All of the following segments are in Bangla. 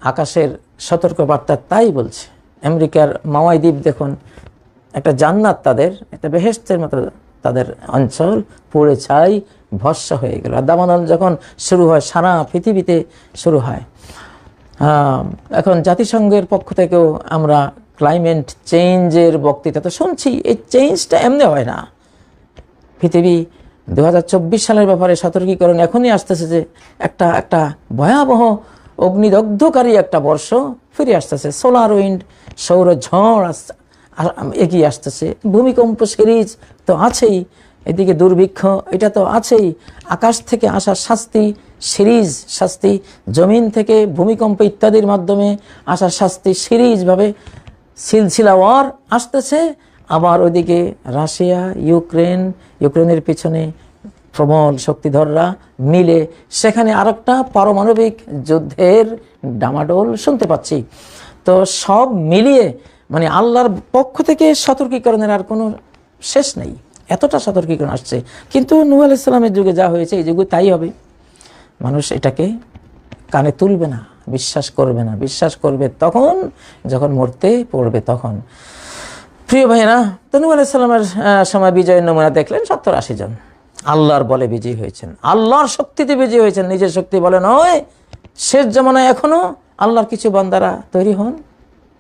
আকাশের সতর্কবার্তা তাই বলছে। আমেরিকার মাওয়াই দ্বীপ দেখুন, একটা জান্নাত, তাদের একটা বেহেশতের মতো তাদের অঞ্চল, পুড়ে ছাই ভস্ম হয়ে গেল। আর দাবানল যখন শুরু হয় সারা পৃথিবীতে শুরু হয়। এখন জাতিসংঘের পক্ষ থেকেও আমরা ক্লাইমেট চেঞ্জের বক্তৃতা তো শুনছি। এই চেঞ্জটা এমনি হয় না। পৃথিবী 2024 সালের ব্যাপারে সতর্কীকরণ এখনই আসতেছে যে একটা ভয়াবহ অগ্নিদগ্ধকারী একটা বর্ষ ফিরে আসতেছে। সোলার উইন্ড, সৌর ঝড় এগিয়ে আসতেছে। ভূমিকম্প সিরিজ তো আছেই, এদিকে দুর্ভিক্ষ এটা তো আছেই। আকাশ থেকে আসা শাস্তি সিরিজ, শাস্তি জমিন থেকে ভূমিকম্প ইত্যাদির মাধ্যমে আসা শাস্তি সিরিজভাবে সিলসিলা ওয়ার আসতেছে। আবার ওইদিকে রাশিয়া, ইউক্রেনের পিছনে প্রবল শক্তিধররা মিলে সেখানে আরেকটা পারমাণবিক যুদ্ধের ডামাডোল শুনতে পাচ্ছি। তো সব মিলিয়ে মানে আল্লাহর পক্ষ থেকে সতর্কীকরণের আর কোনো শেষ নেই, এতটা সতর্কীকরণ আসছে। কিন্তু নূহ আলাইহিস সালামের যুগে যা হয়েছে এই যুগে তাই হবে। মানুষ এটাকে কানে তুলবে না, বিশ্বাস করবে না। বিশ্বাস করবে তখন যখন মরতে পড়বে তখন। প্রিয় ভাইরা, তো নূহ আলাইহিস সালামের সময় বিজয়ের নমুনা দেখলেন। 70-80 জন আল্লাহর বলে বিজয়ী হয়েছেন, আল্লাহর শক্তিতে বিজয়ী হয়েছেন, নিজের শক্তি বলে নয়। শেষ জামানায় এখনো আল্লাহর কিছু বান্দারা তৈরি হন।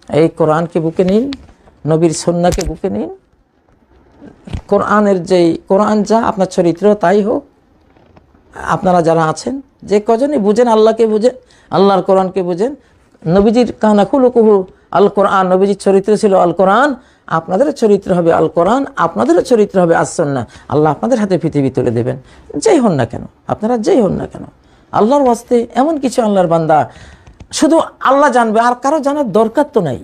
এই কোরআনকে বুকে নিন, নবীর সুন্নাহকে বুকে নিন। কোরআন যা আপনার চরিত্র তাই হোক। আপনারা যারা আছেন, যে কজনই বুঝেন আল্লাহকে বুঝেন, আল্লাহর কোরআনকে বুঝেন। নবীজির কানা খুলুকুহু আল কোরআন, নবীজির চরিত্র ছিল আল কোরআন। আপনাদেরও চরিত্র হবে আল কোরআন, আপনাদেরও চরিত্র হবে আস-সুন্নাহ। আল্লাহ আপনাদের হাতে পৃথিবী তুলে দেবেন, যেই হন না কেন, আপনারা যেই হন না কেন। আল্লাহর ওয়াস্তে এমন কিছু আল্লাহর বান্দা শুধু আল্লাহ জানবে, আর কারো জানার দরকার তো নাই,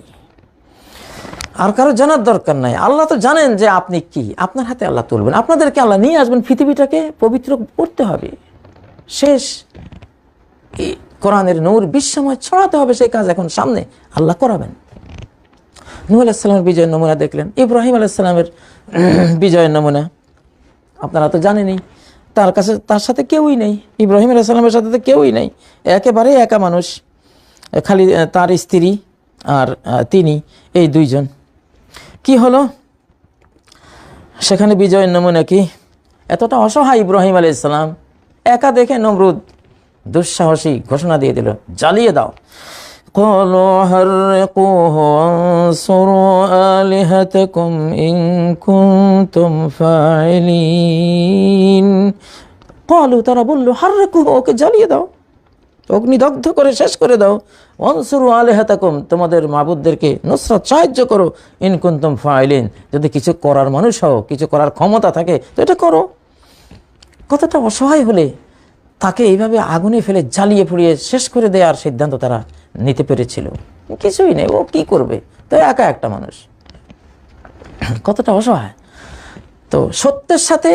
আর কারো জানার দরকার নাই। আল্লাহ তো জানেন যে আপনি কি, আপনার হাতে আল্লাহ তুলবেন, আপনাদেরকে আল্লাহ নিয়ে আসবেন। পৃথিবীটাকে পবিত্র করতে হবে, শেষ কোরআনের নূর বিশ্বময় ছড়াতে হবে। সেই কাজ এখন সামনে আল্লাহ করাবেন। নূহ আলাইহিস সালামের বিজয়ের নমুনা দেখলেন। ইব্রাহিম আলাইহিস সালামের বিজয়ের নমুনা আপনারা তো জানেনই। তার সাথে কেউই নেই, ইব্রাহিম আলাইহিস সালামের সাথে তো কেউই নেই, একেবারে একা মানুষ। খালি তার স্ত্রী আর তিনি, এই দুইজন। কি হলো সেখানে বিজয়ের নমুনা কি? এতটা অসহায় ইব্রাহিম আলাইহিস সালাম, একা দেখে নমরুদ দুঃসাহসী ঘোষণা দিয়ে দিল, জ্বালিয়ে দাও। قالوا حرقوه وانصروا آلهتكم إن كنتم فاعلين। قالوا, তারা বলল, হাররিকুহু, ওকে জ্বালিয়ে দাও, অগ্নিদগ্ধ করে শেষ করে দাও। ওয়ানসুরু আলিহাতাকুম, তোমাদের মাবুদদেরকে নুসরাত সাহায্য করো। ইন কুনতুম ফাইলিন, যদি কিছু করার মানুষ হও, কিছু করার ক্ষমতা থাকে তো এটা করো। কতটা অসহায় হলে তাকে এইভাবে আগুনে ফেলে জ্বালিয়ে পুড়িয়ে শেষ করে দেওয়ার সিদ্ধান্ত তারা নিতে পেরেছিল? কিছুই নেই, ও কি করবে? তো একা একটা মানুষ, কতটা অসহায়। তো সত্যের সাথে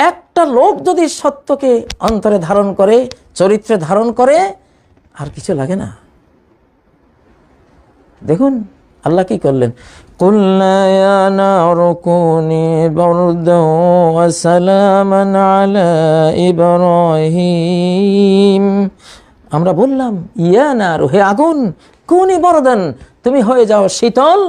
একটা লোক যদি সত্যকে অন্তরে ধারণ করে, চরিত্রে ধারণ করে, আর কিছু লাগে না। দেখুন আল্লাহ কি করলেন, কুলনা ইয়া নারু কুনি বারদান ওয়া সালামান আলা ইব্রাহিম। আমরা বললাম, ইয়া নারু, হে আগুন, কুনি বারদান, তুমি হয়ে যাও শীতল।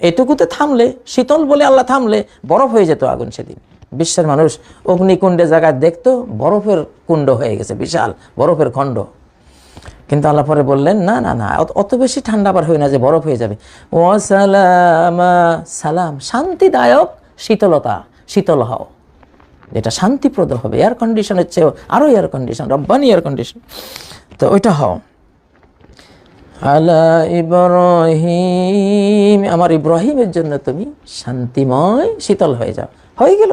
এটুকুতে থামলে, শীতল বলে আল্লাহ থামলে বরফ হয়ে যেত আগুন। সেদিন বিশ্বের মানুষ অগ্নিকুণ্ডে জায়গায় দেখতো বরফের কুণ্ড হয়ে গেছে, বিশাল বরফের খণ্ড। কিন্তু আল্লাহ পরে বললেন, না না না, অত বেশি ঠান্ডা আবার হয় না যে বরফ হয়ে যাবে। ওয়াসালামা, সালাম, শান্তিদায়ক শীতলতা, শীতল হও, যেটা শান্তিপ্রদ হবে। এয়ার কন্ডিশনের চেয়েও আরো air condition, Rabbani air condition, তো ওইটা হও। আলা ইব্রাহিম, আমার ইব্রাহিমের জন্য তুমি শান্তিময় শীতল হয়ে যাও। হয়ে গেল,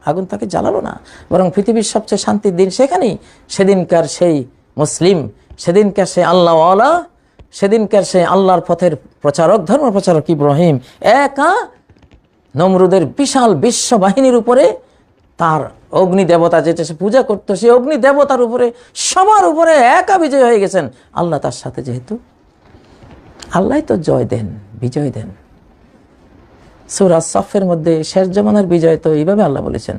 আগুন তাকে জ্বালালো না, বরং পৃথিবীর সবচেয়ে শান্তির দিন সেখানেই। সেদিনকার সেই মুসলিম, সেদিনকার সেই আল্লাহওয়ালা, সেদিনকার সেই আল্লাহর পথের প্রচারক, ধর্ম প্রচারক ইব্রাহিম একা নমরুদের বিশাল বিশ্ব বাহিনীর উপরে, তার অগ্নি দেবতা যেটা সে পূজা করতো, সেই অগ্নি দেবতার উপরে, সবার উপরে একা বিজয় হয়ে গেছেন। আল্লাহ তার সাথে, যেহেতু আল্লাহ তো জয় দেন, বিজয় দেন। সূরা সাফের মধ্যে শেষ জামানার বিজয় তো এইভাবে আল্লাহ বলেছেন,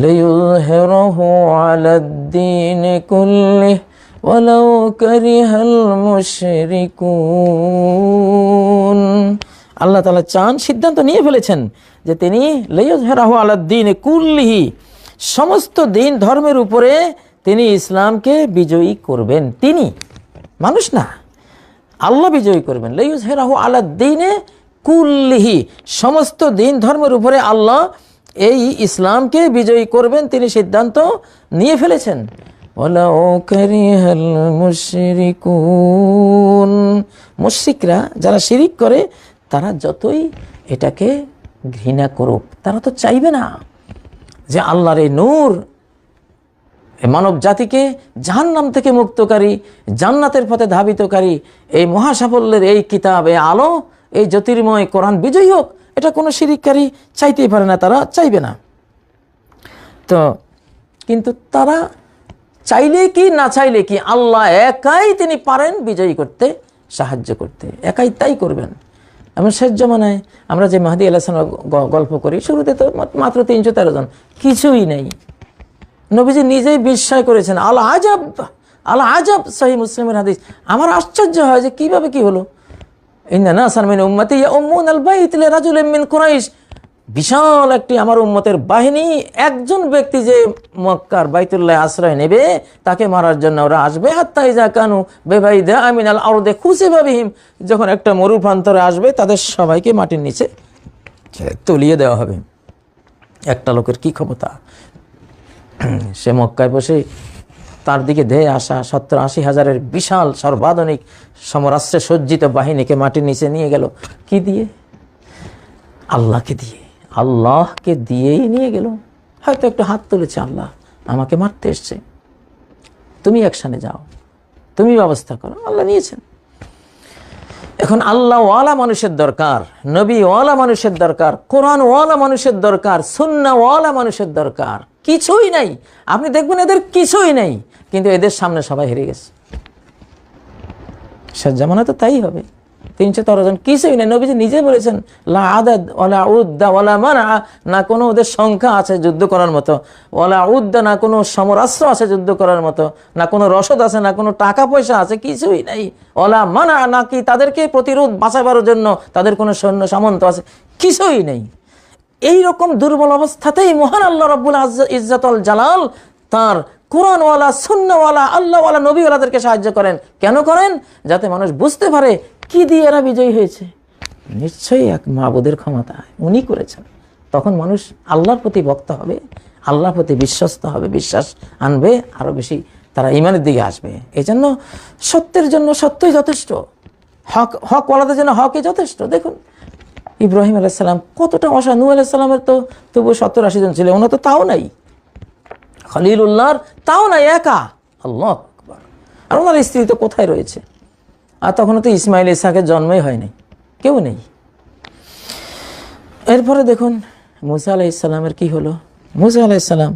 লিইয়ুযহিরাহু আলাদ-দীনি কুল্লিহি ওয়ালাউ কারিহাল মুশরিকুন। আল্লাহ তাআলা চান, সিদ্ধান্ত নিয়ে ফেলেছেন যে তিনি লিইয়ুযহিরাহু আলাদ-দীনি কুল্লিহি, সমস্ত দিন ধর্মের উপরে তিনি ইসলামকে বিজয়ী করবেন। তিনি, মানুষ না, আল্লাহ বিজয়ী করবেন। লিইয়ুযহিরাহু আলাদ-দীনি কুল্লিহি, সমস্ত দিন ধর্মের উপরে আল্লাহ এই ইসলামকে বিজয়ী করবেন, তিনি সিদ্ধান্ত নিয়ে ফেলেছেন। ওয়ালাউ কারিহাল মুশরিকুন, মুশরিকরা যারা শিরিক করে তারা যতই এটাকে ঘৃণা করুক, তারা তো চাইবে না যে আল্লাহর এই নূর মানব জাতিকে জাহান্নাম থেকে মুক্তকারী, জান্নাতের পথে ধাবিতকারী এই মহাসাফল্যের এই কিতাব, এই আলো, এই জ্যোতির্ময় কোরআন বিজয়ী হোক। এটা কোনো শিরিককারী চাইতেই পারে না, তারা চাইবে না। তো কিন্তু তারা চাইলে কি না চাইলে কি, আল্লাহ একাই তিনি পারেন বিজয়ী করতে, সাহায্য করতে, একাই তাই করবেন। এমন শেষ জমানায় আমরা যে মাহদী আলাইহিস সালাম গল্প করি, শুরুতে তো মাত্র 313 জন, কিছুই নেই। নবীজি নিজেই বিস্ময় করেছেন, আল আজাব, আল আজাব, সহিহ মুসলিমের হাদিস। আমার আশ্চর্য হয় যে কিভাবে কি হলো। ইন্না নাসান মিন উম্মতি ইয়াউমুনাল বাইত লিরাজুলিন মিন কুরাইশ, বিশাল একটি আমার উম্মতের বাহিনী, একজন ব্যক্তি যে মক্কার বাইতুল্লাহ আশ্রয় নেবে তাকে মারার জন্য ওরা আসবে। হাত্তা ইযা কানু বিবাইদা মিনাল আরদি খুসিবা বিহিম, যখন একটা মরুপ্রান্তরে আসবে তাদের সবাইকে মাটির নিচে তলিয়ে দেওয়া হবে। একটা লোকের কি ক্ষমতা, সে মক্কায় বসে তার দিকে ধেয়ে আসা 70-80 হাজারের বিশাল সর্বাধুনিক সমরাস্ত্রে সজ্জিত বাহিনীকে মাটির নিচে নিয়ে গেল। কি দিয়ে? আল্লাহকে দিয়ে, আল্লাহকে দিয়েই নিয়ে গেল। হয়তো একটু হাত তুলেছে, আল্লাহ আমাকে মারতে এসছে, তুমি অ্যাকশনে যাও, তুমি ব্যবস্থা করো, আল্লাহ নিয়েছেন। এখন আল্লাহ ওয়ালা মানুষের দরকার, নবী ওয়ালা মানুষের দরকার, কোরআন ওয়ালা মানুষের দরকার, সুন্নাহ ওয়ালা মানুষের দরকার। কিছুই নাই, আপনি দেখবেন এদের কিছুই নেই, কিন্তু এদের সামনে সবাই হেরে গেছে। শেষ জামানা তো তাই হবে। 313 জন, কিছুই নেই। নবীজি নিজে বলেছেন, লা আদাদ ওয়ালা উদ্দা ওয়ালা মানা, না কোনো ওদের সংখ্যা আছে যুদ্ধ করার মতো, ওয়ালা উদ্দা, না কোনো সমরাস্ত্র আছে যুদ্ধ করার মতো, না কোনো রসদ আছে, না কোনো টাকা পয়সা আছে, কিছুই নাই। ওয়ালা মানা, না কি তাদেরকে প্রতিরোধ বাঁচাবার জন্য তাদের কোনো সৈন্য সামন্ত আছে, কিছুই নেই। এই রকম দুর্বল অবস্থাতেই মহান আল্লাহ রাব্বুল ইজ্জাতুল জালাল তার কোরআনওয়ালা, সুন্নাহওয়ালা, আল্লাহওয়ালা, নবীওয়ালাদেরকে সাহায্য করেন। কেন করেন? যাতে মানুষ বুঝতে পারে কি দিয়ে এরা বিজয়ী হয়েছে। নিশ্চয়ই এক মাবুদের ক্ষমতা উনি করেছেন। তখন মানুষ আল্লাহর প্রতি ভক্ত হবে, আল্লাহর প্রতি বিশ্বস্ত হবে, বিশ্বাস আনবে, আরও বেশি তারা ঈমানের দিকে আসবে। এই জন্য সত্যের জন্য সত্যই যথেষ্ট, হকওয়ালাদের জন্য হকই যথেষ্ট। দেখুন ইব্রাহিম আলাইহিস সালাম কতটা অসাধারণ, নূহ আলাইহিস সালামের তো তবু 70-80 জন ছিল, ওনার তো তাও নাই, খলিলুল্লাহর তাও নাই, একা। আল্লাহু আকবার। আর ওনার স্ত্রী তো কোথায় রয়েছে? আর তখনও তো ইসমাইল ইসহাকের জন্মই হয়নি, কেউ নেই। এরপরে দেখুন মূসা আলাইহিস সালামের কি হলো। মূসা আলাইহিস সালাম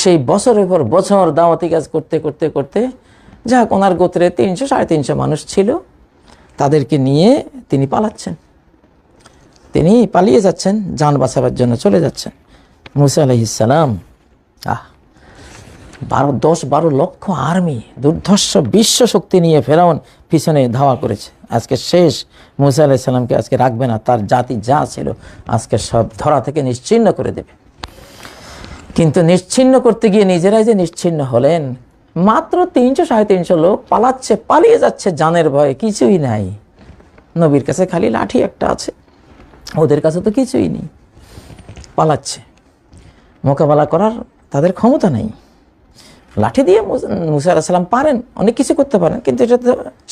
সেই বছরের পর বছর দাওয়াতি কাজ করতে করতে করতে, যাক ওনার গোত্রে 300-350 মানুষ ছিল, তাদেরকে নিয়ে তিনি পালাচ্ছেন, তিনি পালিয়ে যাচ্ছেন, জান বাঁচাবার জন্য চলে যাচ্ছেন। মূসা আলাইহিস সালাম 10-12 লক্ষ আর্মি, দুর্ধর্ষ বিশ্ব শক্তি নিয়ে ফেরাউন পিছনে ধাওয়া করেছে। আজকে শেষ, মূসা আলাইহিস সালামকে আজকে রাখবে না, তার জাতি যা ছিল আজকে সব ধরা থেকে নিশ্চিহ্ন করে দেবে। কিন্তু নিশ্চিহ্ন করতে গিয়ে নিজেরাই যে নিশ্চিহ্ন হলেন। মাত্র 300-350 লোক পালাচ্ছে, পালিয়ে যাচ্ছে জানের ভয়ে, কিছুই নাই। নবীর কাছে খালি লাঠি একটা আছে, ওদের কাছে তো কিছুই নেই, পালাচ্ছে। মোকাবেলা করার তাদের ক্ষমতা নেই। লাঠি দিয়ে মূসা আলাইহিস সালাম পারেন, অনেক কিছু করতে পারেন, কিন্তু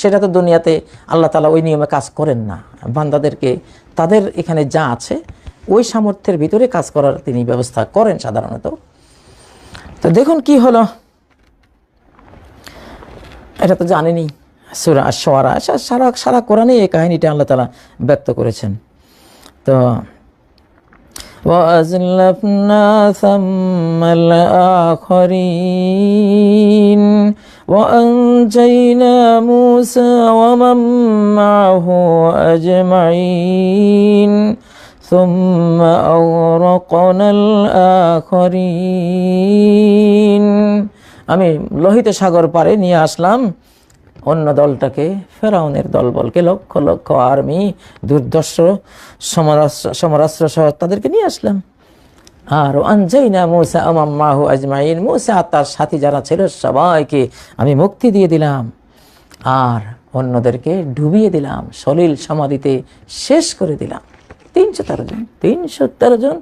সেটা তো দুনিয়াতে আল্লাহ তাআলা ওই নিয়মে কাজ করেন না। বান্দাদেরকে তাদের এখানে যা আছে ওই সামর্থ্যের ভিতরে কাজ করার তিনি ব্যবস্থা করেন সাধারণত। তো দেখুন কি হলো, এটা তো জানেনি। সূরা আশ-শুআরা, সারা কোরআনে এই কাহিনীটা আল্লাহ তাআলা ব্যক্ত করেছেন। তো وَأَزْلَفْنَا ثَمَّ الْآخَرِينَ وَأَنْجَيْنَا مُوسَى وَمَن مَّعَهُ أَجْمَعِينَ ثُمَّ أَغْرَقْنَا الْآخَرِينَ আমি লোহিত সাগর পারে নিয়ে আসলাম অন্য দলটাকে, ফেরাউনের দলবলকে, লক্ষ লক্ষ আর্মি, দুর্ধর্ষ সমরাস্ত্র সহ তাদেরকে নিয়ে আসলাম। আর আনজাইনা মূসা ওয়া মাহু আজমাইন, মূসা তার সাথী যারা ছিল সবাইকে আমি মুক্তি দিয়ে দিলাম, আর অন্যদেরকে ডুবিয়ে দিলাম, সলিল সমাধিতে শেষ করে দিলাম। 313 জন, 313 জন,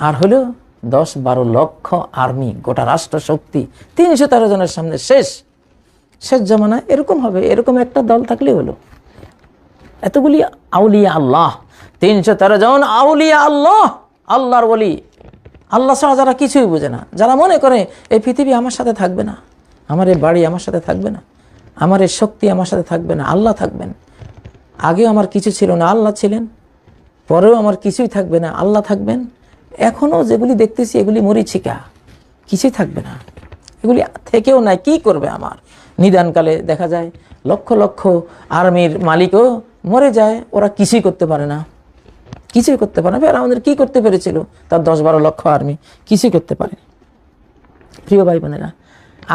আর হলো 10-12 লক্ষ আর্মি, গোটা রাষ্ট্র শক্তি 313 জনের সামনে শেষ। শেষ জামানায় এরকম হবে, এরকম একটা দল থাকলে হলো। এতগুলি আউলিয়া আল্লাহ, 313 জন আউলিয়া আল্লাহ, আল্লাহর ওলি, আল্লাহ ছাড়া যারা কিছুই বোঝে না, যারা মনে করে এই পৃথিবী আমার সাথে থাকবে না, আমার এই বাড়ি আমার সাথে থাকবে না, আমার এই শক্তি আমার সাথে থাকবে না, আল্লাহ থাকবেন। আগেও আমার কিছু ছিল না, আল্লাহ ছিলেন, পরেও আমার কিছুই থাকবে না, আল্লাহ থাকবেন। এখনও যেগুলি দেখতেছি এগুলি মরীচিকা, কিছুই থাকবে না, এগুলি থেকেও নাই, কি করবে আমার। নিদানকালে দেখা যায় লক্ষ লক্ষ আর্মির মালিকও মরে যায়, ওরা কিছুই করতে পারে না, কিছুই করতে পারে না। আমাদের কি করতে পেরেছিল তার 10-12 লক্ষ আর্মি? কিছুই করতে পারেনি। প্রিয় ভাই বোনেরা,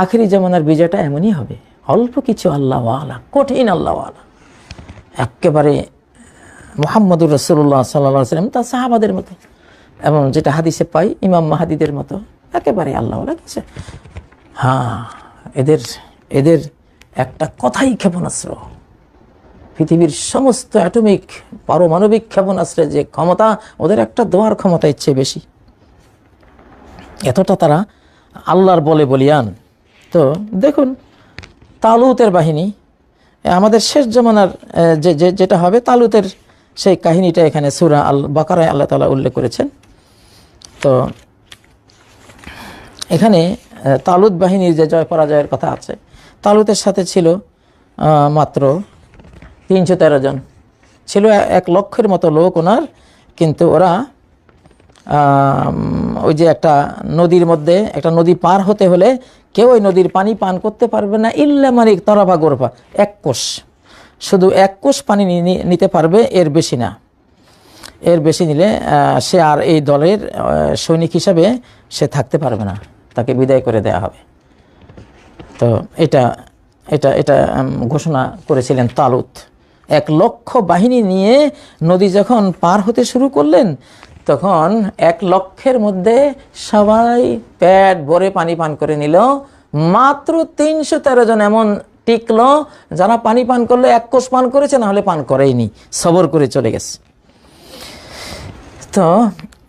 আখেরি জামানার বিজয়টা এমনই হবে, অল্প কিছু আল্লাহওয়ালা, কঠিন আল্লাহওয়ালা, একেবারে মুহাম্মদুর রাসূলুল্লাহ সাল্লাল্লাহু আলাইহি ওয়াসাল্লাম তার সাহাবাদের মতো, এবং যেটা হাদিসে পাই ইমাম মাহাদিদের মতো, একেবারে আল্লাহওয়ালা কিছু। হ্যাঁ, এদের একটা কথাই ক্ষেপণাস্ত্র, পৃথিবীর সমস্ত অ্যাটমিক পারমাণবিক ক্ষেপণাস্ত্রের যে ক্ষমতা, ওদের একটা দোয়ার ক্ষমতা ইচ্ছে বেশি, এতটা তারা আল্লাহর বলে বলিয়ান। তো দেখুন তালুতের বাহিনী, আমাদের শেষ জামানার যেটা হবে, তালুতের সেই কাহিনীটা এখানে সূরা আল বাকারায় আল্লাহ তাআলা উল্লেখ করেছেন। তো এখানে তালুত বাহিনীর যে জয় পরাজয়ের কথা আছে, তালুতের সাথে ছিল মাত্র 313 জন, ছিল 1 লক্ষের মতো লোক ওনার, কিন্তু ওরা ওই যে একটা নদীর মধ্যে, একটা নদী পার হতে হলে কেউ ওই নদীর পানি পান করতে পারবে না, ইল্লা মানিক তরাফা গোরফা, 1 কোষ, শুধু 1 কোষ পানি নিতে পারবে, এর বেশি না। এর বেশি নিলে সে আর এই দলের সৈনিক হিসাবে সে থাকতে পারবে না, তাকে বিদায় করে দেয়া হবে। তো এটা এটা এটা ঘোষণা করেছিলেন তালুত। 1 লক্ষ বাহিনী নিয়ে নদী যখন পার হতে শুরু করলেন, তখন 1 লক্ষের মধ্যে সবাই পেট ভরে পানি পান করে নিল, মাত্র 313 জন এমন টিকলো যারা পানি পান করলে 1 কোষ পান করেছে, না হলে পান করেইনি, সবর করে চলে গেছে। তো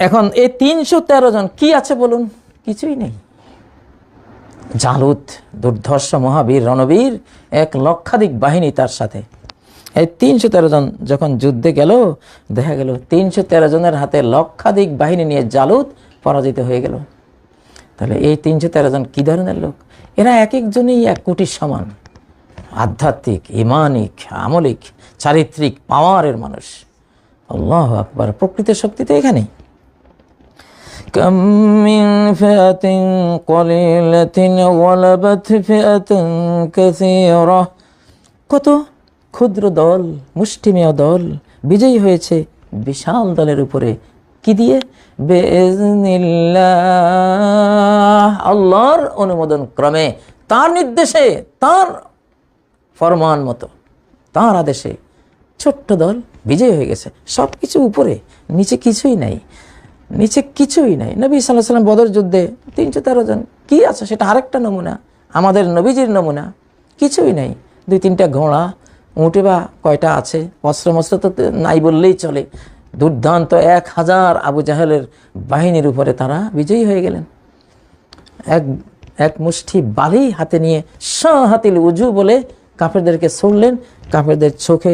এখন এই 313 জন কি আছে বলুন? কিছুই নেই। জালুত দুর্ধর্ষ মহাবীর রণবীর, 1 লক্ষাধিক বাহিনী তার সাথে। এই 313 জন যখন যুদ্ধে গেল, দেখা গেল 313 জনের হাতে লক্ষাধিক বাহিনী নিয়ে জালুত পরাজিত হয়ে গেল। তাহলে এই 313 জন কি ধরনের লোক? এরা এক একজনই 1 কোটির সমান, আধ্যাত্মিক, ইমানিক, আমলিক, চারিত্রিক পাওয়ারের মানুষ। আল্লাহু আকবার, প্রকৃতির শক্তি তো এখানেই। কাম মিন ফিআতিন কলিলাতিন গালাবাত ফিআতান কাসীরা, কত ক্ষুদ্র দল, মুষ্টিমেয় দল বিজয়ী হয়েছে বিশাল দলের উপরে, কি দিয়ে? বিইজনিল্লাহ, আল্লাহর অনুমোদন ক্রমে, তার নির্দেশে, তার ফরমান মতো, তার আদেশে ছোট্ট দল বিজয় হয়ে গেছে। সব কিছু উপরে, নিচে কিছুই নাই, নিচে কিছুই নাই। নবী সাল্লাল্লাহু আলাইহি ওয়াসাল্লাম বদর যুদ্ধে 313 জন, কি আছে সেটা আরেকটা নমুনা, আমাদের নবীজির নমুনা। কিছুই নাই, 2-3টা ঘোড়া, উঁটে বা কয়টা আছে, অস্ত্র তো নাই বললেই চলে। দুর্দান্ত 1000 আবু জাহেলের বাহিনীর উপরে তারা বিজয়ী হয়ে গেলেন। এক মুষ্টি বালি হাতে নিয়ে শাহাতিল উজু বলে কাফেরদেরকে ছুড়লেন, কাফেরদের চোখে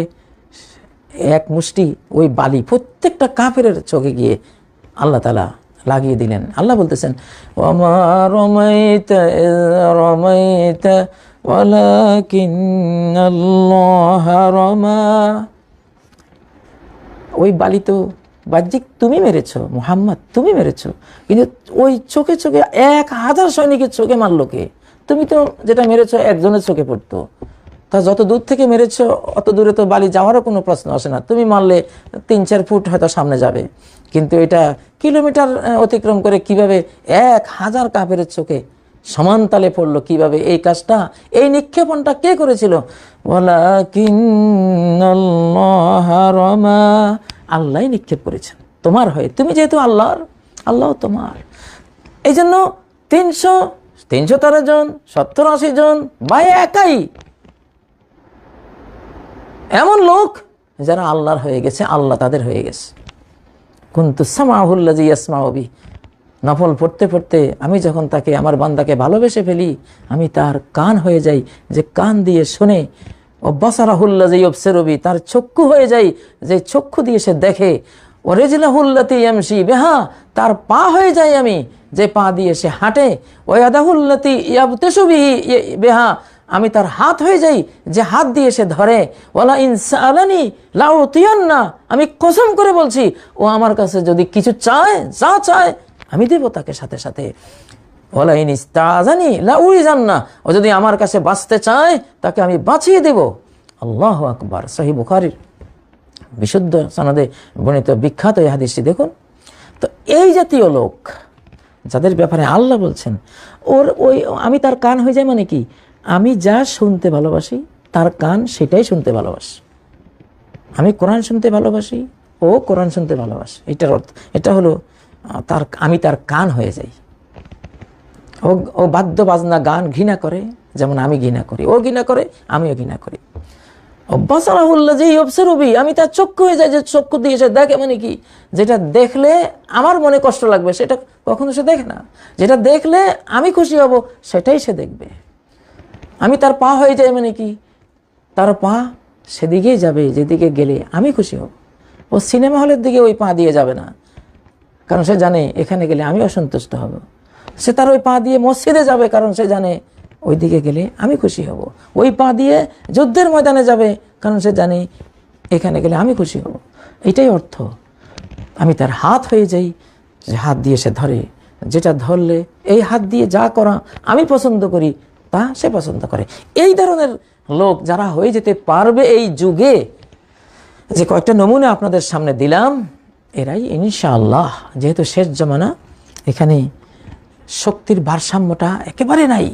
1 মুষ্টি ওই বালি প্রত্যেকটা কাফেরের চোখে গিয়ে আল্লাহ তাআলা লাগিয়ে দিলেন। আল্লাহ বলতেছেন, ওয়ামা রামাইতা ইয রামাইতা ওয়ালাকিন্নাল্লাহা রামা, ওই বালি তো বাহ্যিক তুমি মেরেছো মুহাম্মদ, তুমি মেরেছো, কিন্তু ওই চোখে 1000 সৈনিকের চোখে মারলো কে? তুমি তো যেটা মেরেছো একজনের চোখে পড়তো। তা যত দূর থেকে মেরেছো অত দূরে তো বালি যাওয়ারও কোনো প্রশ্ন আসে না। তুমি মারলে 3-4 ফুট হয়তো সামনে যাবে, কিন্তু এটা কিলোমিটার অতিক্রম করে কিভাবে 1000 কাফেরের চোখে সমান তালে পড়লো। কিভাবে এই কাজটা, এই নিক্ষেপণটা কে করেছিল? ওয়ালাকিন্নাল্লাহা রামা, আল্লাহই নিক্ষেপ করেছেন তোমার হয়ে। তুমি যেহেতু আল্লাহর, আল্লাহ তোমার। এই জন্য 313 জন, 70-80 জন বা একাই এমন লোক যারা আল্লাহর হয়ে গেছে, আল্লাহ তাদের হয়ে গেছে। কুনতু সামাউল্লাযী ইয়াসমাউ বিহি, নফল পড়তে পড়তে আমি যখন তাকে, আমার বান্দাকে ভালোবেসে ফেলি, আমি তার কান হয়ে যাই যে কান দিয়ে শোনে। ও বাসারাহুল্লাযী ইউবসিরু বিহি, তার চক্ষু হয়ে যাই যে চক্ষু দিয়ে সে দেখে। ও রিজলাহুল্লাতী ইয়ামশি বিহা, তার পা হয়ে যাই আমি যে পা দিয়ে সে হাঁটে। ও ইয়াদাহুল্লাতী ইয়াবতিশু বিহা, আমি তার হাত হয়ে যাই যে হাত দিয়ে সে ধরে। ওয়ালা ইন সাআলানি লাউতিয়ান্না, আমি কসম করে বলছি ও আমার কাছে যদি কিছু চায়, যা চায় আমি দেব তাকে সাথে সাথে। ওয়ালা ইন ইস্তাআযানি লাউইযান্না, ও যদি আমার কাছে বাঁচতে চায় তাকে আমি বাঁচিয়ে দেব। আল্লাহু আকবার। সহিহ বুখারীর বিশুদ্ধ সনদে বর্ণিত বিখ্যাত এই হাদিসটি দেখুন। তো এই জাতীয় লোক যাদের ব্যাপারে আল্লাহ বলছেন ওই আমি তার কান হয়ে যাই, মানে কি, আমি যা শুনতে ভালোবাসি তার কান সেটাই শুনতে ভালোবাসি। আমি কোরআন শুনতে ভালোবাসি, ও কোরআন শুনতে ভালোবাসে। এটার অর্থ, এটা হলো আমি তার কান হয়ে যাই। ও বাদ্য বাজনা গান ঘৃণা করে যেমন আমি ঘৃণা করি, ও ঘৃণা করে আমিও ঘৃণা করি। বাসারাহুল্লাযী ইউবসিরু বিহি, আমি তার চক্ষু হয়ে যাই যে চক্ষু দিয়ে সে দেখে, মানে কি, যেটা দেখলে আমার মনে কষ্ট লাগবে সেটা কখনো সে দেখে না। যেটা দেখলে আমি খুশি হব সেটাই সে দেখবে। আমি তার পা হয়ে যাই, মানে কি, তার পা সেদিকেই যাবে যেদিকে গেলে আমি খুশি হব। ও সিনেমা হলের দিকে ওই পা দিয়ে যাবে না, কারণ সে জানে এখানে গেলে আমি অসন্তুষ্ট হব। সে তার ওই পা দিয়ে মসজিদে যাবে, কারণ সে জানে ওই দিকে গেলে আমি খুশি হব। ওই পা দিয়ে যুদ্ধের ময়দানে যাবে, কারণ সে জানে এখানে গেলে আমি খুশি হব। এটাই অর্থ। আমি তার হাত হয়ে যাই যে হাত দিয়ে সে ধরে, যেটা ধরলে এই হাত দিয়ে যা করা আমি পছন্দ করি তা সে পছন্দ করে। এই ধরনের লোক যারা হয়ে যেতে পারবে এই যুগে, যে কয়েকটা নমুনা আপনাদের সামনে দিলাম, এরাই ইনশাআল্লাহ, যেহেতু শেষ জামানা, এখানে শক্তির ভারসাম্যটা একেবারে নাই।